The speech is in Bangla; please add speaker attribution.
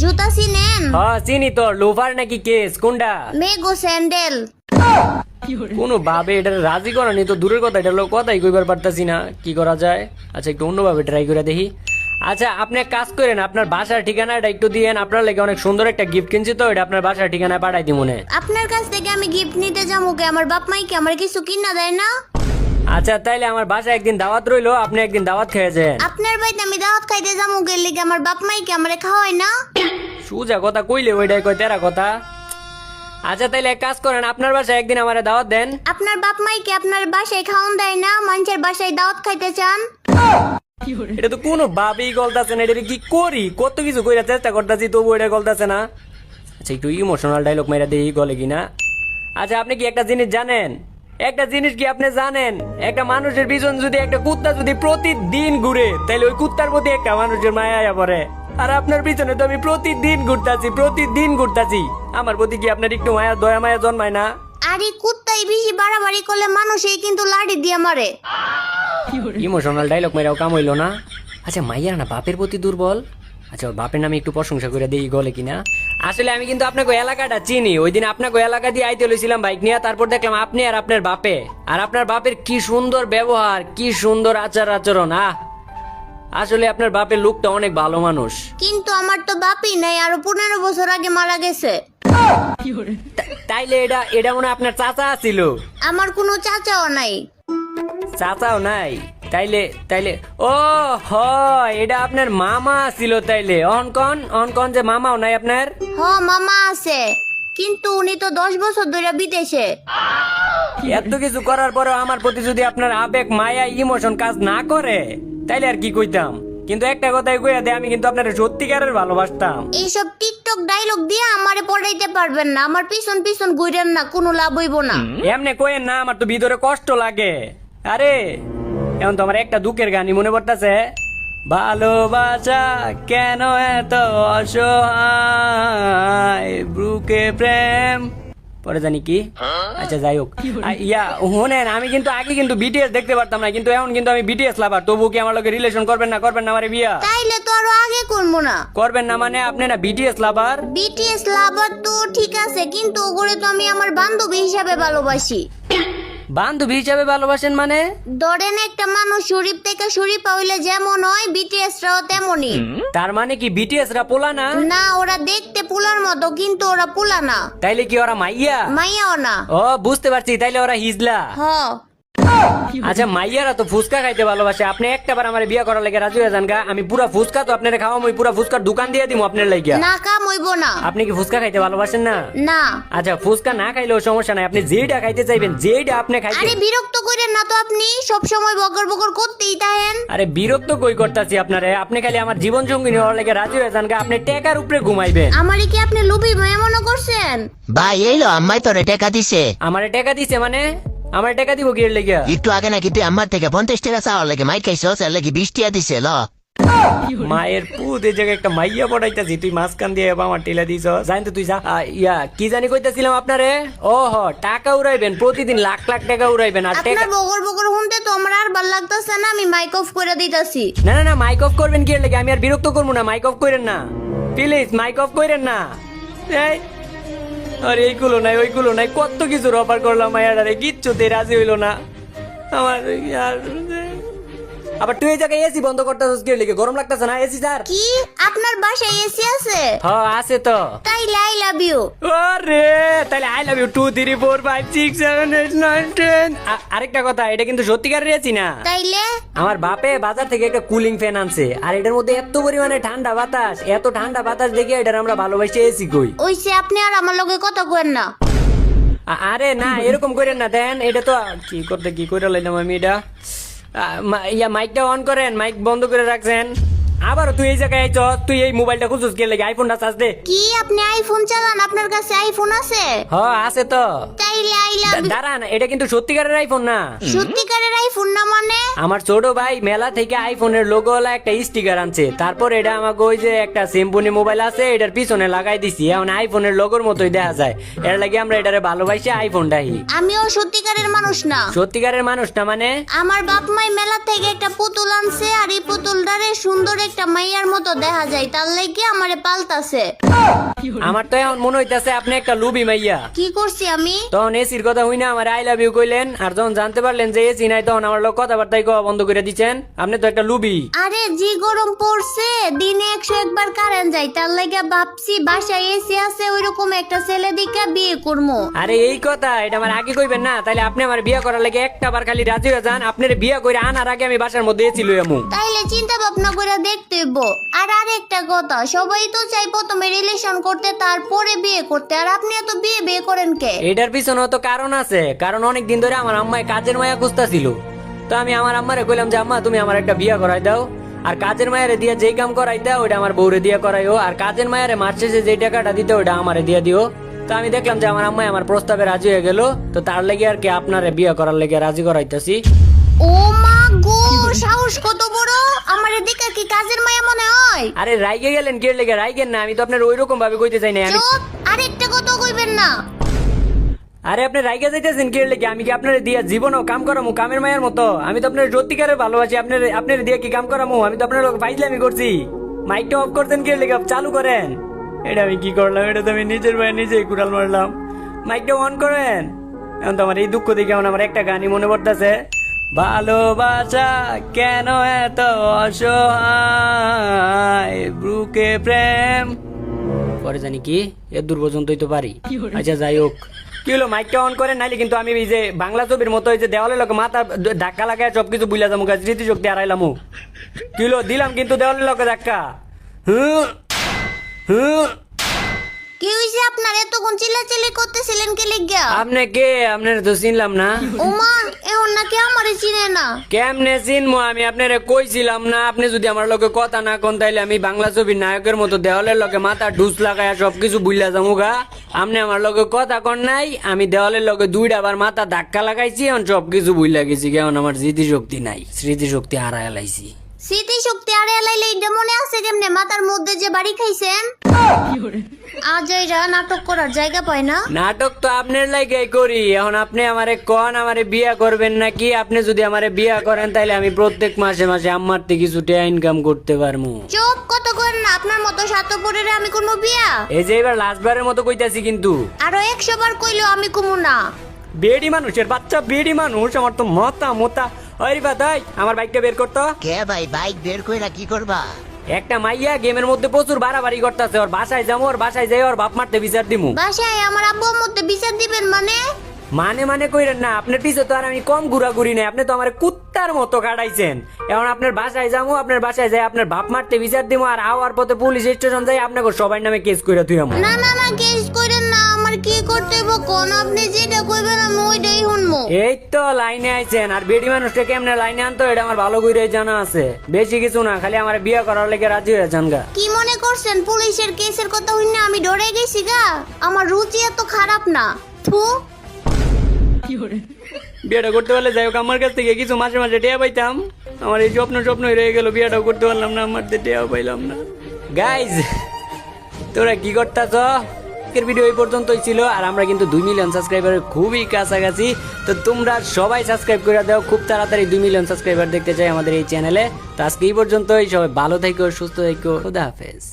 Speaker 1: জুতা চিনেন?
Speaker 2: হ্যাঁ চিনি তো। লোফার নাকি কেস কোনটা?
Speaker 1: মেগো স্যান্ডেল।
Speaker 2: কোনো ভাবে এটা রাজি করানি তো দূরের কথা, এটা লোক কথাই কইবার পারতাছি না, কি করা যায়? আচ্ছা একটু অন্যভাবে ট্রাই করে দেখি। আচ্ছা আপনি এক কাজ করেন, আপনার বাসার ঠিকানাটা একটু দিয়েন, আপনার লেগে অনেক সুন্দর একটা গিফট কিনছি তো, এটা আপনার বাসার ঠিকানায় পাঠাই দিই মনে।
Speaker 1: আপনার কাছ থেকে আমি গিফট নিতে যাবো কে? আমার বাপ মাই কি আমার কিছু কিনা দেয় না?
Speaker 2: আচ্ছা তাইলে আমার বাসায় একদিন দাওয়াত রইলো, আপনি একদিন দাওয়াত খেয়েছেন।
Speaker 1: আপনার বাড়িতে আমি দাওয়াত খাইতে যাবো কে লিগে? আমার বাপ মাই কি আমারে খাওয়ায় না?
Speaker 2: সুজা কথা কইলে ওইটাই কয় তেরা কথা। আচ্ছা তাইলে এক কাজ করেন, আপনার বাসায় একদিন আমারে দাওয়াত দেন।
Speaker 1: আপনার বাপ মাই কি আপনার বাসায় খাওয়ান দেয় না? মানুষের বাসায় দাওয়াত খাইতে চান?
Speaker 2: এটা তো কোনো ভাবেই গলতাছে না, এটা কি করি? কত কিছু কইরা চেষ্টা করতেছি তবু এটা গলতাছে না। আচ্ছা একটু ইমোশনাল ডায়লগ মেরা দেই, গলে কিনা। আচ্ছা আপনি কি একটা জিনিস জানেন? একটা জিনিস কি আপনি জানেন, একটা মানুষের পিছন যদি একটা কুত্তা যদি প্রতিদিন ঘুরে, তাহলে ওই কুত্তার প্রতি একটা মানুষের মায়া আয়া পড়ে। আর আপনার পিছনে তো আমি প্রতিদিন ঘুরতাছি, আমার প্রতি কি আপনার একটু মায়া দয়া মায়া জন্মায় না?
Speaker 1: আরে কুত্তাই বেশি বাড়াবাড়ি করলে মানুষই কিন্তু লাড়ি দিয়ে মারে।
Speaker 2: ইমোশনাল ডায়লগ মেরাও কাম হইলো না। আচ্ছা মাইয়ার না বাপের প্রতি দুর্বল। আচ্ছা ওর বাপের নামে একটু প্রশংসা করে দেই, গলে কিনা। আসলে আমি কিন্তু আপনাকে এলাকাটা চিনি, ওই দিন আপনাকে এলাকা দিয়ে আইতে লইছিলাম বাইক নিয়ে, তারপর দেখলাম আপনি আর আপনার বাপে, আর আপনার বাপের কি সুন্দর ব্যবহার, কি সুন্দর আচার আচরণ। আসলে আপনার বাপের লোকটা অনেক ভালো মানুষ।
Speaker 1: কিন্তু আমার তো বাপই নাই, আরো 15 বছর আগে মারা গেছে।
Speaker 2: তাইলে এটা মনে হয় আপনার চাচা ছিল?
Speaker 1: আমার কোনো চাচাও নাই।
Speaker 2: চাচাও নাই? তাইলে ও হয় এটা আপনার মামা ছিল। তাইলে অনকন যে মামাও নাই আপনার?
Speaker 1: হ মামা আছে, কিন্তু উনি তো 10 বছর ধরে বিদেশে।
Speaker 2: এত কিছু করার পরেও আমার প্রতি যদি আপনার আবেগ মায়া ইমোশন কাজ না করে, তাইলে আর কি কইতাম। কিন্তু একটা কথাই কইয়া দে, আমি কিন্তু আপনার সত্যিকারের ভালোবাসতাম।
Speaker 1: এইসব টিকটক ডায়লগ দিয়ে আমারে পড়াইতে পারবেন না। আমার পিছন পিছন ঘুরেন না, কোনো লাভ হইব না।
Speaker 2: এমনি কইেন না, আমার তো ভিতরে কষ্ট লাগে। আরে এখন তো আমার একটা দুঃখের গানই মনে পড়তেছে। ভালোবাসা কেন এত অসহায়, বুকে প্রেম পরে জানি কি। আচ্ছা যাই হোক, হোনেন আমি কিন্তু আগে কিন্তু বিটিএস দেখতে পারতাম না, কিন্তু এখন কিন্তু আমি বিটিএস লাভার। তবু কি আমার লগে রিলেশন করবেন না আমারে বিয়া?
Speaker 1: তাইলে তো আরো আগে করবো না।
Speaker 2: করবেন না মানে আপনি না বিটিএস লাভার?
Speaker 1: বিটিএস লাভার তো ঠিক আছে, কিন্তু ওগুলো তো আমি আমার বান্ধবী হিসাবে ভালোবাসি।
Speaker 2: বান্ধবী হিসাবে ভালোবাসেন মানে?
Speaker 1: ধরেন একটা মানুষ শরীফ থেকে শরীফা হইলে যেমন হয়, বিটিএস রাও তেমনই।
Speaker 2: তার মানে কি বিটিএস রা পোলা না?
Speaker 1: না, ওরা দেখতে পোলার মতো, কিন্তু ওরা পোলা না।
Speaker 2: তাইলে কি ওরা মাইয়া?
Speaker 1: মাইয়াও না।
Speaker 2: ও বুঝতে পারছি, তাইলে ওরা হিজলা।
Speaker 1: হ।
Speaker 2: আচ্ছা মাইয়ারা তো ফুচকা খাইতে ভালোবাসে, আপনি একটাবার আমার বিয়ে করার লাগে রাজি হয়ে যান গা। আমি পুরা ফুচকা তো আপনার খাওয়াম, ওই পুরা ফুচকার দোকান দিয়ে দিমু আপনার লাগিয়া।
Speaker 1: না, কাম হইব না।
Speaker 2: আপনি কি ফুচকা খাইতে ভালোবাসেন না?
Speaker 1: না।
Speaker 2: আচ্ছা ফুচকা না খাইলেও সমস্যা নাই, আপনি যেইটা খাইতে চাইবেন, যেইটা আপনি খাইতে।
Speaker 1: আরে বিরক্ত করেন না তো, আপনি সব সময় বকর বকর করতেই থাকেন।
Speaker 2: আরে বিরক্ত কই করতাছি আপনারে? আপনি খালি আমার জীবন সঙ্গিনী হওয়ার লাগে রাজি হয়ে যান গা। আপনি টেকার উপরে ঘুমাইবেন।
Speaker 1: আমারে কি আপনি লুবি মনে মনে করছেন?
Speaker 3: ভাই এইলো আম্মাই তোরে টাকা দিছে।
Speaker 2: আমারে টাকা দিছে মানে? আমার টাকা দিব কি এর লাগিয়া?
Speaker 3: একটু আগে নাকি তুই আমার থেকে 50 টাকা চাওয়ার লাগে মাইক খাইছস, এর লাগি 20 টাকা দিছে। ল
Speaker 2: মায়ের পুত, এই জায়গায় একটা মাইয়া পড়াইতাছি, তুই মাঝখান দিয়ে আমার টেলা দিছ। জানি তো তুই যা। কি জানি কইতাছিলাম আপনারে? ওহ টাকা উড়াইবেন, প্রতিদিন লাখ লাখ টাকা উড়াইবেন। আর টাকা
Speaker 1: আপনার বকর বকর শুনতে তো আমার আর ভাল লাগতেছে না, আমি মাইক অফ করে দিতাছি।
Speaker 2: না মাইক অফ করবেন কি এর লাগে? আমি আর বিরক্ত করবো না, মাইক অফ করেন না প্লিজ, মাইক অফ করেন না। এই আর এইগুলো নাই ওইগুলো নাই, কত কিছু অফার করলাম মায়ারে, কিচ্ছুতে রাজি হইলো না আমার। আবার তুই এই জায়গায় এসি বন্ধ করতেছিস কি লিখে? গরম লাগতেছে না? এসি স্যার
Speaker 1: কি আপনার বাসায় এসি আছে?
Speaker 2: হ্যাঁ আছে তো।
Speaker 1: তাইলে আই লাভ ইউ।
Speaker 2: ওরে তাহলে আই লাভ ইউ 2 3 4 5 6 7 8 9 10। আরেকটা কথা, এটা কিন্তু সত্যিকারের এসি না।
Speaker 1: তাইলে
Speaker 2: আমার বাপে বাজার থেকে একটা কুলিং ফ্যান আনছে, আর এটার মধ্যে এত পরিমাণে ঠান্ডা বাতাস, এত ঠান্ডা বাতাস দেখে এটার আমরা ভালোবাসি এসি কই।
Speaker 1: ওইসে আপনি আর আমার লগে কথা কইেন না।
Speaker 2: আরে না এরকম করেন না, দেন এটা তো কি করে লাইলাম আমি এটা। মাইকটা অন করেন, মাইক বন্ধ করে রাখছেন। আবার তুই এই জায়গায় আইছ, তুই এই মোবাইলটা খুঁজছিস কে লাগে? আইফোনটা চার্জ দে।
Speaker 1: কি আপনি আইফোন চালান? আপনার কাছে আইফোন আছে?
Speaker 2: হ্যাঁ আছে তো।
Speaker 1: তাইলে আই লাভ ইউ।
Speaker 2: দাঁড়ান, এটা কিন্তু সত্যিকারের আইফোন না।
Speaker 1: সত্যিকারের আইফোন না মানে?
Speaker 2: আমার ছোট ভাই মেলা থেকে আইফোনের লোগো ওলা একটা স্টিকার আনছে, তারপর এটা আমাকে ওই যে একটা সিম্পনি মোবাইল আছে এটার পিছনে লাগাই দিছি, এখন আইফোনের লোগোর মতোই দেখা যায়। এর লাগে আমরা এটারে ভালোবাসি আইফোনটাই।
Speaker 1: আমিও সত্যিকারের মানুষ না।
Speaker 2: সত্যিকারের মানুষ না মানে?
Speaker 1: আমার বাপ মাই মেলা থেকে একটা পুতুল আনছে, আর এই পুতুলটারে সুন্দর একটা মাইয়ার মতো দেখা যায়, তার লাগি আমারে পাল্টাছে।
Speaker 2: আমার তো এখন মনে হইতাছে আপনি একটা লুবি মাইয়া।
Speaker 1: কি করছি আমি?
Speaker 2: তখন এসির কথা হই না আমার আই লাভ ইউ কইলেন, আর যখন জানতে পারলেন যে এসি নাই তখন আমার লোক কথাবার্তাই কওয়া বন্ধ করে দিচ্ছেন। আপনি তো একটা লুবি।
Speaker 1: আরে জি গরম পড়ছে, দিনে 101 বার কারেন্ট যায়, তার লাগি ভাবছি বাসায় এসি আছে ওইরকম একটা ছেলে দিকে বিয়ে করবো।
Speaker 2: আরে এই কথা, এটা আমার আগে কইবেন না, তাইলে আপনি আমার বিয়ে করার লাগে একটা বার খালি রাজি হয়ে যান। আপনার বিয়ে করে আনার আগে আমি বাসার মধ্যে এসি লই আমু।
Speaker 1: তাইলে চিন্তা ভাবনা করে দেখতে হইব। আর আরেকটা কথা, সবাই তো চাই প্রথমে রিলেশন করতে তারপরে বিয়ে করতে, আর আপনি এত বিয়ে বিয়ে করেন কে?
Speaker 2: এটার পিছনে তো কারণ আছে, কারণ অনেক দিন ধরে আমার আম্মায় কাজের মায়া খুঁজতাছিল। তো আমি আমার আম্মারে কইলাম যে আম্মা তুমি আমার একটা বিয়ে করাই দাও, আর কাজের মায়ারে দিয়ে যেই কাম করাই দাও ওইটা আমার বউরে দিয়ে করাইও, আর কাজের মায়ারে মাস শেষে যে টাকাটা দিতে ওইটা আমারে দিয়ে দিও। তো আমি দেখলাম যে আমার আম্মাই আমার প্রস্তাবে রাজি হয়ে গেল, তো তার লেগে আর কি আপনারে বিয়ে করার লেগে রাজি করাইতাছি।
Speaker 1: ও মা গো, সাহস কত বড়! আমার এদিকে কি কাজের মায়া মনে হয়?
Speaker 2: আরে রাইগে গেলেন কি লেগে? রাইগেন না, আমি তো আপনার ওইরকম ভাবে কইতে চাই না। আমি
Speaker 1: চুপ! আরেকটা কথা কইবেন না।
Speaker 2: আরে আপনি রাইগে যাইতেছেন কি লেগে? আমি কি আপনার দিয়া জীবনও কাম করামু কামের মায়ের মতো? আমি তো আপনার সত্যিকারের ভালোবাসি। আপনার দিয়ে কি কাম করামু? আমি তো আপনার লোক ফাইজলামি করছি। মাইকটা অফ করতেন কি লেগে? চালু করেন। এটা আমি কি করলাম? এটা তো আমি নিজের ভাই নিজেই কুড়াল মারলাম। মাইকটা অন করেন। এখন তো আমার এই দুঃখ দেখে আমার একটা গানই মনে পড়তেছে। ভালোবাসা কেন এত অসহায়, বুকে প্রেম। পরে জানি কি এর দূর পর্যন্তই তো পারি। আচ্ছা যাই হোক, কি হলো মাইকটা অন করেন, নাইলে কিন্তু আমি এই যে বাংলা ছবির মতো যে দেওয়ালের লোক মাথা ধাক্কা লাগায় সবকিছু বুঝলা যাবো, স্মৃতিশক্তি হারাইলাম। কি হলো দিলাম কিন্তু দেওয়ালের লোকে ধাক্কা। হুম হুম।
Speaker 1: কি হইছে আপনার? এতক্ষণ চিল্লাচিল্লি করতেছিলেন কি লিগা?
Speaker 2: আপনি কে? আপনার তো চিনলাম না।
Speaker 1: ও মা, এখন নাকি আমারে চিনে না?
Speaker 2: কেমনে চিনবো? আমি আপনারে কইছিলাম না, আপনি যদি আমার লগে কথা না কোন তাইলে আমি বাংলা ছবির নায়কের মতো দেওয়ালের লগে মাথা ঢুস লাগায় সবকিছু বুঝলা যামুগা। আপনি আমার লগে কথা কন নাই, আমি দেওয়ালের লগে 2টা বার মাথা ধাক্কা লাগাইছি, এখন সবকিছু বুঝলা গেছি। কেমন আমার স্মৃতিশক্তি নাই, স্মৃতিশক্তি হারায় লাইছি।
Speaker 1: স্মৃতিশক্তি আরে লাইলে এটা মনে আছে কেমনে? মাথার মধ্যে যে বাড়ি খাইছেন। আজ এরা নাটক করার জায়গা পায় না।
Speaker 2: নাটক তো আপনার লাইগাই করি। এখন আপনি আমারে কোন আমারে বিয়া করবেন নাকি? আপনি যদি আমারে বিয়া করেন তাইলে আমি প্রত্যেক মাসে মাসে আমার থেকে কিছু টাকা ইনকাম করতে পারবো।
Speaker 1: চুপ! কত করেন না, আপনার মতো স্বার্থপরের আমি কোনো বিয়া।
Speaker 2: এই যে এবার লাস্টবারের মতো কইতাছি কিন্তু।
Speaker 1: আরো 100 বার কইলেও আমি কমু না।
Speaker 2: বেডি মানুষের বাচ্চা, বেডি মানুষ। আমার তো মতা মতা। ওই বাদাই আমার বাইকটা বের করতো।
Speaker 3: কে ভাই বাইক বের কইরা কি করবা?
Speaker 2: একটা মাইয়া গেমের মধ্যে প্রচুর বাড়াবাড়ি করতেছে। ওর বাসায় যাবো, ওর বাসায় যাই ওর বাপ মারতে বিচার দিমু।
Speaker 1: বাসায় আমার আব্বুর মধ্যে বিচার দিবেন মানে?
Speaker 2: মানে কইরেন না, আপনার পিছে তো আর আমি কম ঘুরাঘুরি নাই। আপনি তো আমার কুত্তার মতো কাটাইছেন। এখন আপনার বাসায় যাবো, আপনার বাসায় যাই আপনার বাপ মারতে বিচার দিমু, আর আওয়ার পথে পুলিশ স্টেশন যাই আপনাকে সবাই নামে কেস কইরা তুই আমার।
Speaker 1: না না না, কেস করেন না। আমার কি করতে হইব কোন? আপনি যেটা কইবেন আমি ওইটাই শুনবো।
Speaker 2: এই তো লাইনে আইছেন। আর বেডি মানুষটা কেমনে লাইনে আনতো এটা আমার ভালো করে জানা আছে। বেশি কিছু না, খালি আমার বিয়ে করার লেগে রাজি হয়ে যান গা।
Speaker 1: কি মনে করছেন পুলিশের কেসের কথা হইনা আমি ডরে গেছি গা? আমার রুচি এত খারাপ না। থু!
Speaker 2: বিয়েটা করতে পারলে যাই হোক, আমার কাছ থেকে কিছু মাসে মাসে টেয়া পাইতাম। আমার এই স্বপ্নই রয়ে গেল, বিয়েটাও করতে পারলাম না, আমার টেয়াও পাইলাম না। গাইজ তোরা কি করতাছ? আজকের ভিডিও এই পর্যন্তই ছিল, আর আমরা কিন্তু 2 মিলিয়ন সাবস্ক্রাইবারের খুবই কাছাকাছি। তো তোমরা সবাই সাবস্ক্রাইব করে দাও, খুব তাড়াতাড়ি 2 মিলিয়ন সাবস্ক্রাইবার দেখতে চাই আমাদের এই চ্যানেলে। তো আজকে এই পর্যন্তই, সবাই ভালো থেকো, সুস্থ থেকো, খুদা হাফেজ।